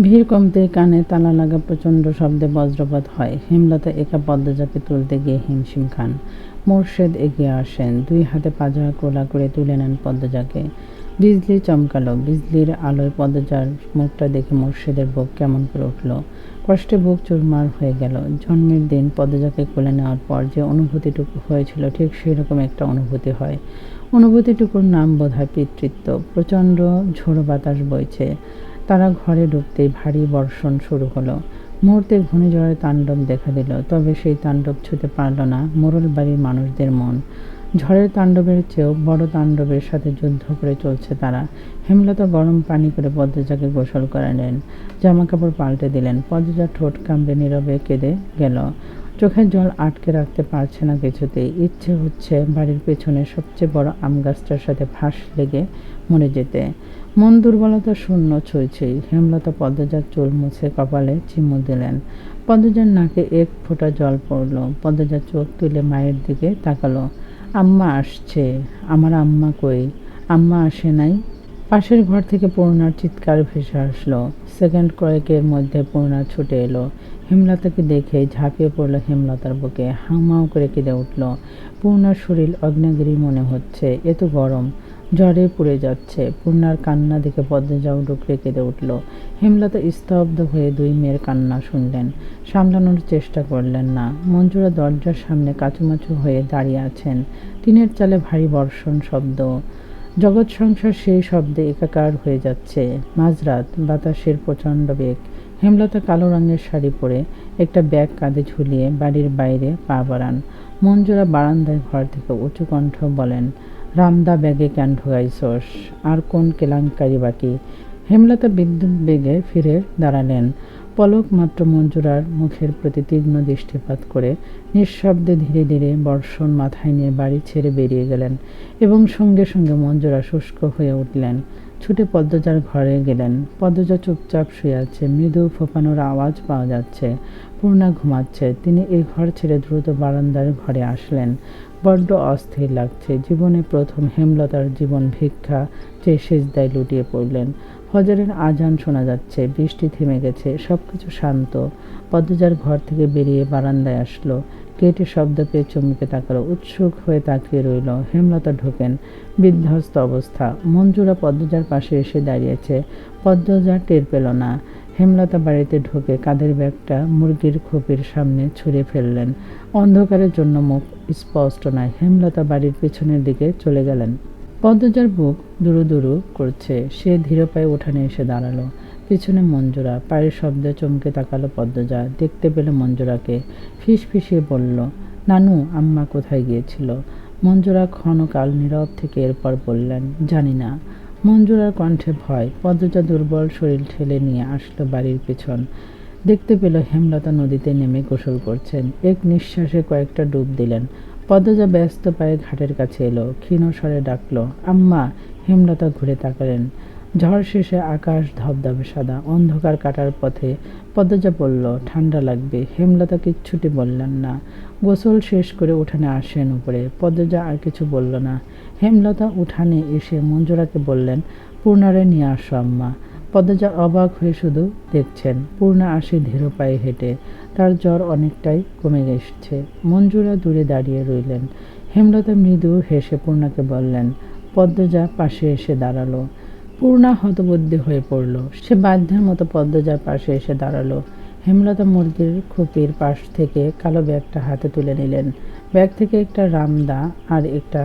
ভিড় কমতেই কানে তালা লাগা প্রচণ্ড শব্দে বজ্রপাত হয়। হেমলতা একা পদ্মজাকে তুলতে গিয়ে হিমশিম খান। মোর্শেদ এগিয়ে আসেন, 2 হাতে পাজা কোলা করে তুলে নেন পদ্মজাকে। বিজলি চমকালো। বিজলির আলোয় পদ্মজার মুখটা দেখে মোর্শেদের বুক কেমন করে উঠল। কষ্টে বুক চুরমার হয়ে গেল। জন্মের দিন পদ্মজাকে কোলে নেওয়ার পর যে অনুভূতিটুকু হয়েছিল ঠিক সেই রকম একটা অনুভূতি হয়। অনুভূতিটুকুর নাম বোধহয় পিতৃত্ব। প্রচণ্ড ঝোড়ো বাতাস বইছে। তারা ঘরে ঢুকতেই ভারী বর্ষণ শুরু হলো। মুহূর্তে ঘূর্ণিঝড়ের তাণ্ডব দেখা দিল। তবে সেই তাণ্ডব ছুঁতে পারল না মোড়ল বাড়ির মানুষদের মন। ঝড়ের তাণ্ডবের চেয়েও বড় তাণ্ডবের সাথে যুদ্ধ করে চলছে তারা। হেমলতা গরম পানি করে পদ্মজাকে গোসল করালেন, জামাকাপড় পাল্টে দিলেন। পদ্মজা ঠোঁট কামড়ে নীরবে কেঁদে গেল। চোখের জল আটকে রাখতে পারছে না কিছুতেই। ইচ্ছে হচ্ছে বাড়ির পেছনে সবচেয়ে বড় আম গাছটার সাথে ফাঁস লেগে মরে যেতে। মন দুর্বলতা শূন্য ছুঁই ছুঁই। হেমলতা পদ্মজার চুল মুছে কপালে চিমু দিলেন। পদ্মজার নাকে এক ফোঁটা জল পড়ল। পদ্মজা চোখ তুলে মায়ের দিকে তাকালো। আম্মা আসছে। আমার আম্মা কই? আম্মা আসে নাই? পাশের ঘর থেকে পূর্ণার চিৎকার ভেসে আসলো। সেকেন্ড কয়েকের মধ্যে পূর্ণা ছুটে এলো। হেমলতাকে দেখে ঝাঁপিয়ে পড়ল হেমলতার বুকে। হাউমাউ করে কেঁদে উঠল। পূর্ণার শরীর অগ্নিগিরি মনে হচ্ছে, এত গরম, জ্বরে পুড়ে যাচ্ছে। পূর্ণার কান্না দেখে পদ্মজাও ডুকরে কেঁদে উঠল। হেমলতা স্তব্ধ হয়ে 2 মেয়ের কান্না শুনলেন। সামলানোর চেষ্টা করলেন না। মঞ্জুরা দরজার সামনে কাচুমাচু হয়ে দাঁড়িয়ে আছেন। টিনের চালে ভারী বর্ষণ শব্দ। জগৎ সংসার সেই শব্দে একাকার হয়ে যাচ্ছে। মাঝরাত, বাতাসের প্রচণ্ড বেগ। হেমলতা কালো রঙের শাড়ি পরে একটা ব্যাগ কাঁধে ঝুলিয়ে বাড়ির বাইরে পা বাড়ান। মঞ্জুরা বারান্দায় ঘর থেকে উঁচু কণ্ঠ বলেন, রামদা ব্যাগে কেন ঢোকাইছস? আর কোন কেলেঙ্কারি বাকি? হেমলতা বিদ্যুৎ বেগে ফিরে দাঁড়ালেন। পলক মাত্র মঞ্জুরার মুখের প্রতি তীক্ষ্ণ দৃষ্টিপাত করে নিঃশব্দে ধীরে ধীরে বর্ষণ মাথায় নিয়ে বাড়ি ছেড়ে বেরিয়ে গেলেন এবং সঙ্গে সঙ্গে মঞ্জুরা শুষ্ক হয়ে উঠলেন। ছুটে পদ্মজার ঘরে গেলেন। পদ্মজা চুপচাপ শুয়ে আছে। মৃদু ফোঁপানোর আওয়াজ পাওয়া যাচ্ছে। পূর্ণা ঘুমাচ্ছে। তিনি এই ঘর ছেড়ে দ্রুত বারান্দার ঘরে আসলেন। বড্ড অস্থির লাগছে। জীবনে প্রথম হেমলতার জীবন ভিক্ষা চেয়ে সেজদায় লুটিয়ে পড়লেন। ফজরের আজান শোনা যাচ্ছে। বৃষ্টি থেমে গেছে। সবকিছু শান্ত। পদ্মজার ঘর থেকে বেরিয়ে বারান্দায় আসলো। গেটে শব্দ পেয়ে চমকে তাকালো। উৎসুক হয়ে তাকিয়ে রইল। হেমলতা ঢোকেন। বিধ্বস্ত অবস্থা। মঞ্জুরা পদ্মজার পাশে এসে দাঁড়িয়েছে। পদ্মজা টের পেল না। হেমলতা বাড়িতে ঢুকে কাঁধের ব্যাগটা মুরগির খোপের সামনে ছুঁড়ে ফেললেন। অন্ধকারের জন্য মুখ স্পষ্ট নয়। হেমলতা বাড়ির পেছনের দিকে চলে গেলেন। পদ্মজার বুক দুরু দুরু করছে। সে ধীর পায়ে উঠানে এসে দাঁড়ালো। পিছনে মঞ্জুরা। পায়ের শব্দে চমকে তাকালো পদ্মজা। দেখতে পেল মঞ্জুরাকে। ফিসফিসিয়ে বলল, নানু, আম্মা কোথায় গিয়েছিল? মঞ্জুরা ক্ষণকাল নীরব থেকে এরপর বললেন, জানি না। মঞ্জুরার কণ্ঠে ভয়। পদ্মজা দুর্বল শরীর ঠেলে নিয়ে আসলো বাড়ির পেছন। দেখতে পেল হেমলতা নদীতে নেমে গোসল করছেন। এক নিঃশ্বাসে কয়েকটা ডুব দিলেন। পদ্মজা ব্যস্ত পায়ে ঘাটের কাছে এলো। ক্ষীণ স্বরে ডাকল, আম্মা। হেমলতা ঘুরে তাকালেন। ঝড় শেষে আকাশ ধবধবে সাদা। অন্ধকার কাটার পথে। পদ্মজা বলল, ঠান্ডা লাগবে। হেমলতা কিচ্ছুটি বললেন না। গোসল শেষ করে উঠানে আসেন উপরে। পদ্মজা আর কিছু বলল না। হেমলতা উঠানে এসে মঞ্জুরাকে বললেন, পূর্ণারে নিয়ে আসো আম্মা। পদ্মজা অবাক হয়ে শুধু দেখছেন। পূর্ণা আসে ধীর পায়ে হেঁটে। তার জ্বর অনেকটাই কমে এসেছে। মঞ্জুরা দূরে দাঁড়িয়ে রইলেন। হেমলতা মৃদু হেসে পূর্ণাকে বললেন। পদ্মজা পাশে এসে দাঁড়ালো। পূর্ণা হতবুদ্ধি হয়ে পড়ল। সে বাধ্যের মতো পদ্মজার পাশে এসে দাঁড়ালো। হেমলতা মুরগির খুপির পাশ থেকে কালো ব্যাগটা হাতে তুলে নিলেন। ব্যাগ থেকে একটা রামদা আর একটা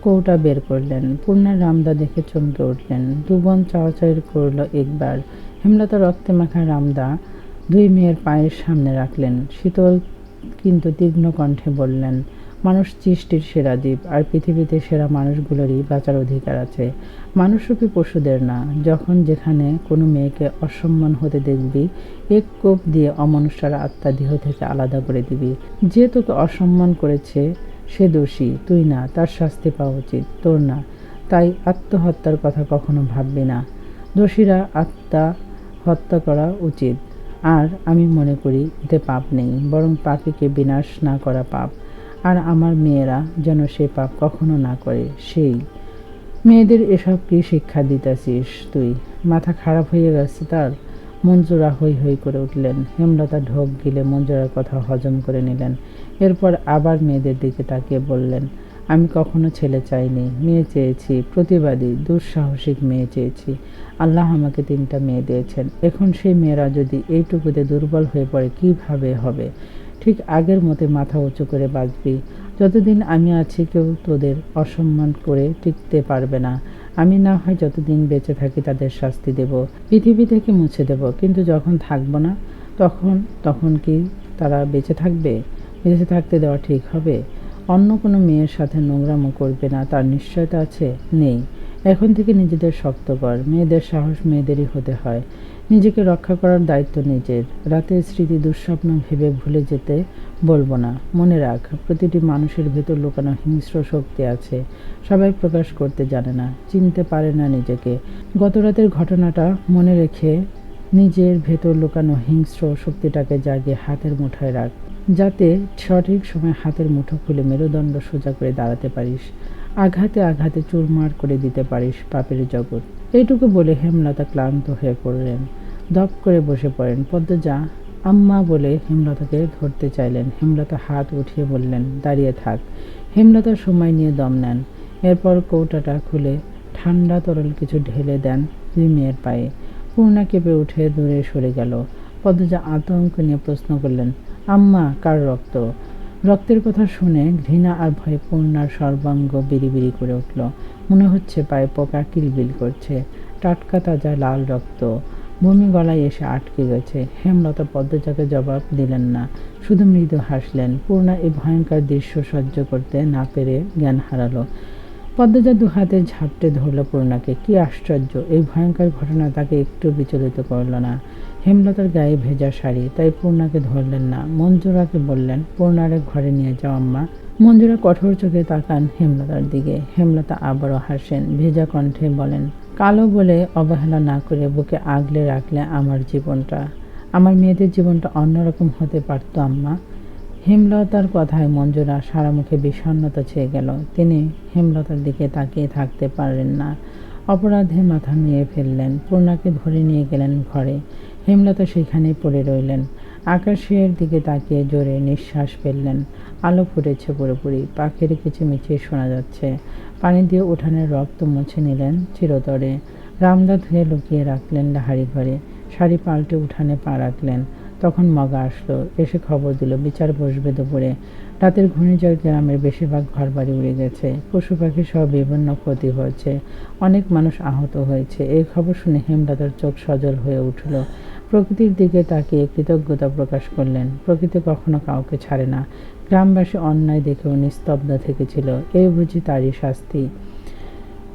কৌটা বের করলেন। পূর্ণার রামদা দেখে চমকে উঠলেন। 2 বোন চাওয়াচাওয়ি করল একবার। হেমলতা রক্তে মাখা রামদা 2 মেয়ের পায়ের সামনে রাখলেন। শীতল কিন্তু তীক্ষ্ণ কণ্ঠে বললেন, মানুষ সৃষ্টির সেরা দ্বীপ, আর পৃথিবীতে সেরা মানুষগুলোরই বাঁচার অধিকার আছে, মানুষরূপী পশুদের না। যখন যেখানে কোনো মেয়েকে অসম্মান হতে দেখবি, এক কোপ দিয়ে অমনুষ্যরা আত্মা দেহ থেকে আলাদা করে দিবি। যে তোকে অসম্মান করেছে সে দোষী, তুই না। তার শাস্তি পাওয়া উচিত, তোর না। তাই আত্মহত্যার কথা কখনো ভাববি না। দোষীরা আত্মা হত্যা করা উচিত। আর আমি মনে করি এতে পাপ নেই, বরং পাপীকে বিনাশ না করা পাপ। আর আমার মেয়েরা যেন সে পাপ কখনো না করে। সেই মেয়েদের এসব কি শিক্ষা দিতেছিস তুই? মাথা খারাপ হয়ে গেছে তার? মঞ্জুরা হৈ হৈ করে উঠলেন। হেমলতা ঢোক গিলে মঞ্জুরার কথা হজম করে নিলেন। এরপর আবার মেয়েদের দিকে তাকিয়ে বললেন, আমি কখনো ছেলে চাইনি, মেয়ে চেয়েছি, প্রতিবাদী দুঃসাহসিক মেয়ে চেয়েছি। আল্লাহ আমাকে 3টা মেয়ে দিয়েছেন। এখন সেই মেয়েরা যদি এইটুকুতে দুর্বল হয়ে পড়ে কিভাবে হবে? ঠিক আগের মতো মাথা উঁচু করে বাঁচবি। যতদিন আমি আছি কেউ তোদের অসম্মান করে টিকতে পারবে না। আমি না হয় যতদিন বেঁচে থাকি তাদের শাস্তি দেব, পৃথিবী থেকে মুছে দেব, কিন্তু যখন থাকবো না তখন তখন কি তারা বেঁচে থাকবে? বেঁচে থাকতে দেওয়া ঠিক হবে? অন্য কোনো মেয়ের সাথে নোংরামো করবে না তার নিশ্চয়তা আছে? নেই। এখন থেকে নিজেদের শক্ত কর। মেয়েদের সাহস মেয়েদেরই হতে হয়। নিজেকে রক্ষা করার দায়িত্ব নিজের। রাতের স্মৃতি দুঃস্বপ্ন ভেবে ভুলে যেতে বলবো না। মনে রাখ, প্রতিটি মানুষের ভেতর লুকানো হিংস্র শক্তি আছে। সবাই প্রকাশ করতে জানে না, চিনতে পারে না নিজেকে। গত রাতের ঘটনাটা মনে রেখে নিজের ভেতর লুকানো হিংস্র শক্তিটাকে জাগিয়ে হাতের মুঠোয় রাখ, যাতে সঠিক সময় হাতের মুঠো খুলে মেরুদণ্ড সোজা করে দাঁড়াতে পারিস। আঘাতে আঘাতে চুরমার করে দিতে পারিস পাপের জগৎ। এইটুকু বলে হেমলতা ক্লান্ত হয়ে পড়লেন। দপ করে বসে পড়েন। পদ্মজা আম্মা বলে হেমলতাকে ধরতে চাইলেন। হেমলতা হাত উঠিয়ে বললেন, দাঁড়িয়ে থাক। হেমলতা সময় নিয়ে দম নেন। এরপর কৌটাটা খুলে ঠান্ডা তরল কিছু ঢেলে দেন 2 মেয়ের পায়ে। পূর্ণা কেঁপে উঠে দূরে সরে গেল। পদ্মজা আতঙ্ক নিয়ে প্রশ্ন করলেন, আম্মা, কার রক্ত? রক্তের কথা শুনে ঘৃণা আর ভয়ে পূর্ণার সর্বাঙ্গ বিড়ি করে উঠল। মনে হচ্ছে পায়ে পোকা কিলবিল করছে। টাটকা তাজা লাল রক্ত। বমি গলায় এসে আটকে গেছে। হেমলতা পদ্মজাকে জবাব দিলেন না, শুধু মৃদু হাসলেন। পূর্ণা এই ভয়ঙ্কর দৃশ্য সহ্য করতে না পেরে জ্ঞান হারালো। পদ্মজা 2 হাতে ঝাপটে ধরল পূর্ণাকে। কি আশ্চর্য! এই ভয়ঙ্কর ঘটনা তাকে একটু বিচলিত করল না। হেমলতার গায়ে ভেজা শাড়ি, তাই পূর্ণাকে ধরলেন না। মঞ্জুরাকে বললেন, পূর্ণারে ঘরে নিয়ে যাও আম্মা। মঞ্জুরা কঠোর চোখে তাকান হেমলতার দিকে। হেমলতা আবারও হাসেন, ভেজা কণ্ঠে বলেন, কালো বলে অবহেলা না করে বুকে আগলে রাখলে আমার জীবনটা, আমার মেয়েদের জীবনটা অন্যরকম হতে পারত আম্মা। হেমলতার কথায় মঞ্জুরা সারা মুখে বিষণ্ণতা ছেয়ে গেল। তিনি হেমলতার দিকে তাকিয়ে থাকতে পারলেন না। অপরাধে মাথা নুয়ে ফেললেন। পূর্ণাকে ধরে নিয়ে গেলেন ঘরে। হেমলতা সেখানেই পড়ে রইলেন। আকাশের দিকে তাকিয়ে জোরে নিঃশ্বাস ফেললেন। আলো ফুটেছে পুরোপুরি। পাখির কিচিমিচি শোনা যাচ্ছে। পানি দিয়ে উঠানের রক্ত মুছে নিলেন চিরতরে। রামদা ধুয়ে লুকিয়ে রাখলেন লাহারি ঘরে। শাড়ি পাল্টে উঠানে পা রাখলেন। তখন মগা আসলো, এসে খবর দিল বিচার বসবে দুপুরে। রাতের ঘূর্ণিঝড় গ্রামের বেশিরভাগ ঘরবাড়ি উড়ে গেছে। পশু পাখি সহ বিভিন্ন ক্ষতি হয়েছে। অনেক মানুষ আহত হয়েছে। এই খবর শুনে হেমলতার চোখ সজল হয়ে উঠল। প্রকৃতির দিকে তাকিয়ে কৃতজ্ঞতা প্রকাশ করলেন। প্রকৃতি কখনো কাউকে ছাড়ে না। গ্রামবাসী অন্যায় দেখেও নিস্তব্ধ থেকেছিল। এই বুঝি তারই শাস্তি।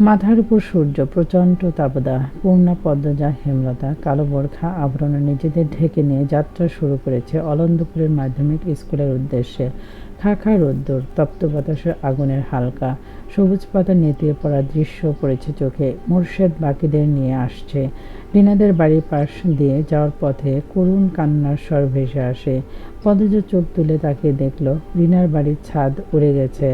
মাথার উপর সূর্য, প্রচণ্ড তাপদা। পূর্ণা, পদ্মজা, হেমলতা কালো বোরখা আবরণে নিজেদের ঢেকে নিয়ে যাত্রা শুরু করেছে অলন্দপুরের মাধ্যমিক স্কুলের উদ্দেশ্যে। খা খা রোদ্দুর, তপ্ত বাতাসের আগুনের হালকা সবুজ পাতা নেতিয়ে পড়া দৃশ্য পড়েছে চোখে। মুর্শেদ বাকিদের নিয়ে আসছে। রিনাদের বাড়ির পাশ দিয়ে যাওয়ার পথে করুণ কান্নার স্বর ভেসে আসে। পদ্মজা চোখ তুলে তাকিয়ে দেখল রিনার বাড়ির ছাদ উড়ে গেছে।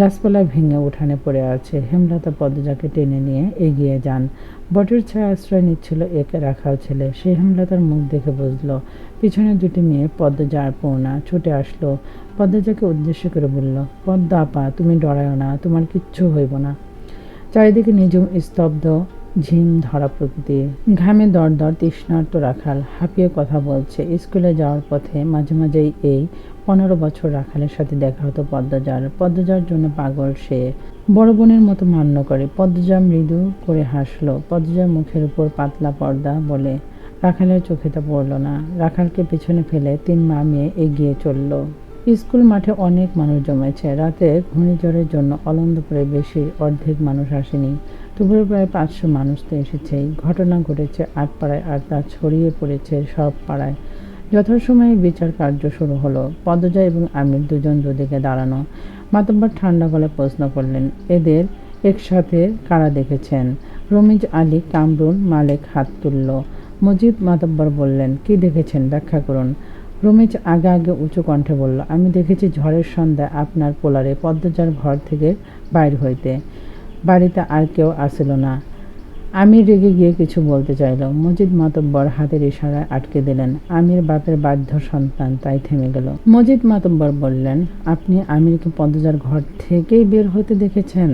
গাছপালা ভেঙে উঠানে পড়ে আছে। হেমলতা পদ্মজাকে টেনে নিয়ে এগিয়ে যান। বটের ছায়া আশ্রয় নিচ্ছিল এক রাখাল ছেলে। সে হেমলতার মুখ দেখে বুঝল। পিছনে 2টি মেয়ে, পদ্মজা আর পূর্ণা, ছুটে আসলো। পদ্মজাকে উদ্দেশ্য করে বলল, পদ্মা আপা, তুমি ডরায়ো না, তোমার কিচ্ছু হইব না। চারিদিকে নিঝুম স্তব্ধ, ঝিম ধরা প্রকৃতি। ঘামে দরদর তৃষ্ণার্ত রাখাল হাঁপিয়ে কথা বলছে। স্কুলে যাওয়ার পথে মাঝে মাঝেই এই 15 বছর রাখালের সাথে দেখা হতো পদ্মজার। পদ্মজার জন্য পাগল সে। বড় বোনের মতো মান্য করে। পদ্মজা মৃদু করে হাসলো। পদ্মজার মুখের উপর পাতলা পর্দা বলে রাখালের চোখে তা পড়ল না। রাখালকে পিছনে ফেলে 3 মা মেয়ে এগিয়ে চলল। স্কুল মাঠে অনেক মানুষ জমেছে। রাতে ঘূর্ণিঝড়ের জন্য অলন্দপুরে বেশি অর্ধেক মানুষ আসেনি। দুপুরে প্রায় 500 মানুষ তো এসেছেই। ঘটনা ঘটেছে 8 পাড়ায় আর তা ছড়িয়ে পড়েছে সব পাড়ায়। যথাসময়ে বিচার কার্য শুরু হলো। পদ্মজা এবং আমির দুজন দুদিকে দাঁড়ানো। মাতব্বর ঠান্ডা গলায় প্রশ্ন করলেন, এদের একসাথে কারা দেখেছেন? রমিজ আলী, কামরুল, মালেক হাত তুলল। মজিদ মাতব্বর বললেন, কি দেখেছেন ব্যাখ্যা করুন। রমিজ আগে আগে উঁচু কণ্ঠে বলল, আমি দেখেছি ঝড়ের সন্ধ্যায় আপনার পোলারে পদ্মজার ঘর থেকে বাইর হইতে। বাড়িতে আর কেউ আসিল না। আমির রেগে গিয়ে কিছু বলতে চাইল। মজিদ মাতব্বর হাতের ইশারায় আটকে দিলেন। আমির বাপের বাধ্য সন্তান, তাই থেমে গেল। মজিদ মাতব্বর বললেন, আপনি আমিরকে পদ্মজার ঘর থেকেই বের হতে দেখেছেন?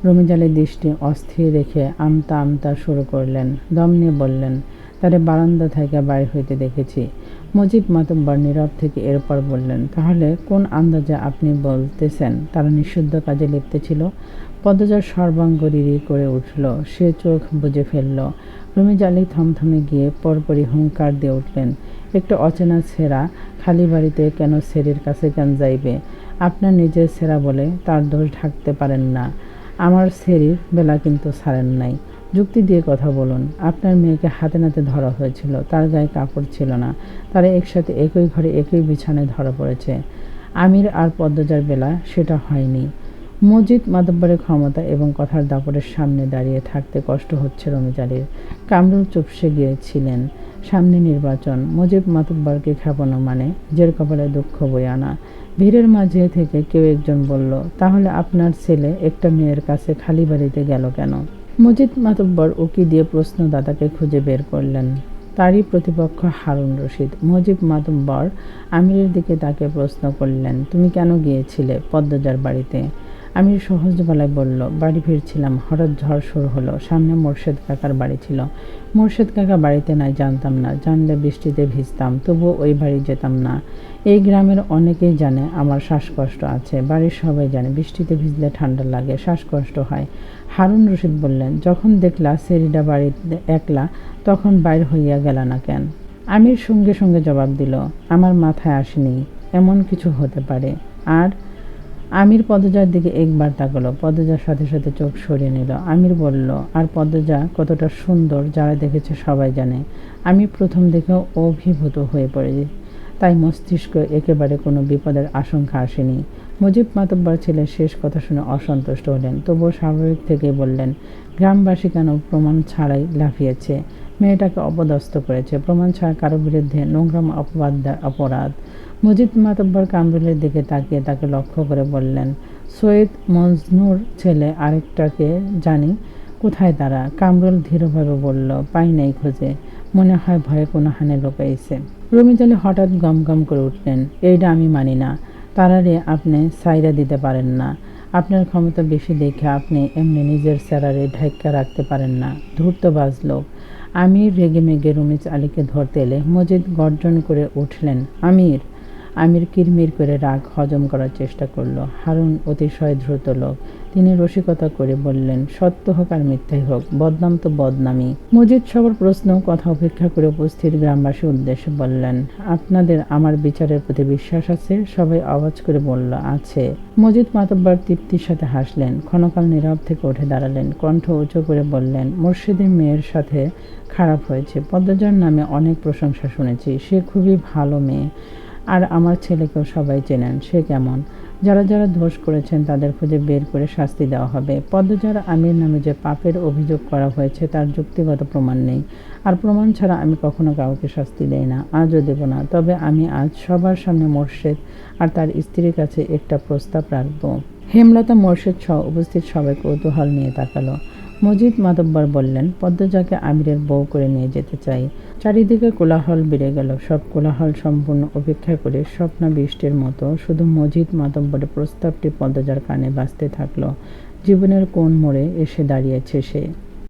রমিজালের দৃষ্টি অস্থির রেখে আমতা আমতা শুরু করলেন। দম নিয়ে বললেন, তারে বারান্দা থেকে বাইর হইতে দেখেছি। মজিদ মাতব্বর নীরব থেকে এরপর বললেন, তাহলে কোন আন্দাজে আপনি বলতেছেন তারা নিষিদ্ধ কাজে লিপ্ত ছিল? পদ্মজার সর্বাঙ্গ রিরি করে উঠল। সে চোখ বুজে ফেলল। রমিজালি থমথমে গিয়ে পরপরই হুঙ্কার দিয়ে উঠলেন, একটা অচেনা ছেঁড়া খালি বাড়িতে কেন ছেড়ির কাছে কেন যাইবে? আপনার নিজের ছেঁড়া বলে তার দোষ ঢাকতে পারেন না। আমার ছেড়ির বেলা কিন্তু ছাড়েন নাই। যুক্তি দিয়ে কথা বলুন। আপনার মেয়েকে হাতে নাতে ধরা হয়েছিল, তার গায়ে কাপড় ছিল না, তারা একসাথে একই ঘরে একই বিছানায় ধরা পড়েছে। আমির আর পদ্মজার বেলা সেটা হয়নি। মজিদ মাতব্বরের ক্ষমতা এবং কথার দাপটের সামনে দাঁড়িয়ে থাকতে কষ্ট হচ্ছে রমিজালির। কামরুল চুপসে গিয়েছিলেন। সামনে নির্বাচন। মজিদ মাতব্বরকে খেপানো মানে জের কপালে দুঃখ বয়ে আনা। ভিড়ের মাঝে থেকে কেউ একজন বলল, তাহলে আপনার ছেলে একটা মেয়ের কাছে খালি বাড়িতে গেল কেন? মজিদ মাতব্বর উকি দিয়ে প্রশ্নদাতাকে খুঁজে বের করলেন। তারই প্রতিপক্ষ হারুন রশিদ। মজিদ মাতব্বর আমিরের দিকে তাকে প্রশ্ন করলেন, তুমি কেন গিয়েছিলে পদ্মজার বাড়িতে? আমির সহজ গলায় বলল, বাড়ি ফিরছিলাম, হঠাৎ ঝড় শুরু হলো। সামনে মোর্শেদ কাকার বাড়ি ছিল। মোর্শেদ কাকা বাড়িতে নাই জানতাম না, জানলে বৃষ্টিতে ভিজতাম, তবুও ওই বাড়ি যেতাম না। এই গ্রামের অনেকেই জানে আমার শ্বাসকষ্ট আছে, বাড়ির সবাই জানে বৃষ্টিতে ভিজলে ঠান্ডা লাগে, শ্বাসকষ্ট হয়। হারুন রশিদ বললেন, যখন দেখলা সেরিডা বাড়িতে একলা, তখন বাইর হইয়া গেলা না কেন? আমির সঙ্গে সঙ্গে জবাব দিল, আমার মাথায় আসেনি এমন কিছু হতে পারে। আর আমির পদ্মজার দিকে একবার তাকালো। পদ্মজার সাথে সাথে চোখ সরিয়ে নিল। আমির বলল, আর পদ্মজা কতটা সুন্দর যারা দেখেছে সবাই জানে। আমি প্রথম দেখে অভিভূত হয়ে পড়ে, তাই মস্তিষ্ক একেবারে কোনো বিপদের আশঙ্কা আসেনি। মুজিব মাতব্বর ছেলের শেষ কথা শুনে অসন্তুষ্ট হলেন, তবুও স্বাভাবিক থেকেই বললেন, গ্রামবাসী কেন প্রমাণ ছাড়াই লাফিয়েছে? মেয়েটাকে অপদস্থ করেছে, প্রমাণ ছাড়া কারো বিরুদ্ধে নোংরাম অপরাধ। মুজিব মাতব্বর কামরুলের দিকে তাকিয়ে তাকে লক্ষ্য করে বললেন, সৈয়দ মজনুর ছেলে আরেকটাকে জানি, কোথায় তারা? কামরুল ধীরভাবে বলল, পাই নাই খোঁজে, মনে হয় ভয়ে কোনো হানে লোকাইছে। রমিজালি হঠাৎ গমগম করে উঠলেন, এইটা আমি মানি না। তারারে আপনি সাইরা দিতে পারেন না। আপনার ক্ষমতা বেশি দেখে আপনি এমনি নিজের স্যারারে ঢাইক্কা রাখতে পারেন না। ধূর্তবাজ লোক। আমির রেগে মেগে রমিজ আলীকে ধরতে এলে মজিদ গর্জন করে উঠলেন, আমির! আমির কিরমির করে রাগ হজম করার চেষ্টা করল। হারুন অতিশয় দ্রুত লোক। তিনি রসিকতা করে বললেন, সত্য হোক আর মিথ্যাই হোক, বদনাম তো বদনামই। মজিদ সবার প্রশ্ন কথা উপেক্ষা করে উপস্থিত গ্রামবাসীর উদ্দেশ্যে বললেন, আপনাদের আমার বিচারের প্রতি বিশ্বাস আছে? সবাই আওয়াজ করে বলল, আছে। মজিদ মাতব্বর তৃপ্তির সাথে হাসলেন। ক্ষণকাল নীরব থেকে উঠে দাঁড়ালেন। কণ্ঠ উঁচু করে বললেন, মুর্শিদের মেয়ের সাথে খারাপ হয়েছে। পদ্মজার নামে অনেক প্রশংসা শুনেছি, সে খুবই ভালো মেয়ে। আর আমার ছেলেকেও সবাই চেনেন, সে কেমন। যারা যারা দোষ করেছেন তাদের খুঁজে বের করে শাস্তি দেওয়া হবে। পদ্মজার আমির নামে যে পাপের অভিযোগ করা হয়েছে তার যুক্তিগত প্রমাণ নেই, আর প্রমাণ ছাড়া আমি কখনো কাউকে শাস্তি দেই না, আজও দেব না। তবে আমি আজ সবার সামনে মোর্শেদ আর তার স্ত্রীর কাছে একটা প্রস্তাব রাখব। হেমলতা মোর্শেদ সহ উপস্থিত সবাই কৌতূহল নিয়ে তাকালো। মজিদ মাতব্বর বললেন, পদ্মজাকে আমিরের বউ করে নিয়ে যেতে চাই। চারিদিকে কোলাহল বেড়ে গেল। সব কোলাহল সম্পূর্ণ উপেক্ষা করে স্বপ্না বৃষ্টির মতো শুধু মজিদ মাতব্বরের প্রস্তাবটি পদ্মজার কানে বাজতে থাকলো। জীবনের কোন মোড়ে এসে দাঁড়িয়েছে সে।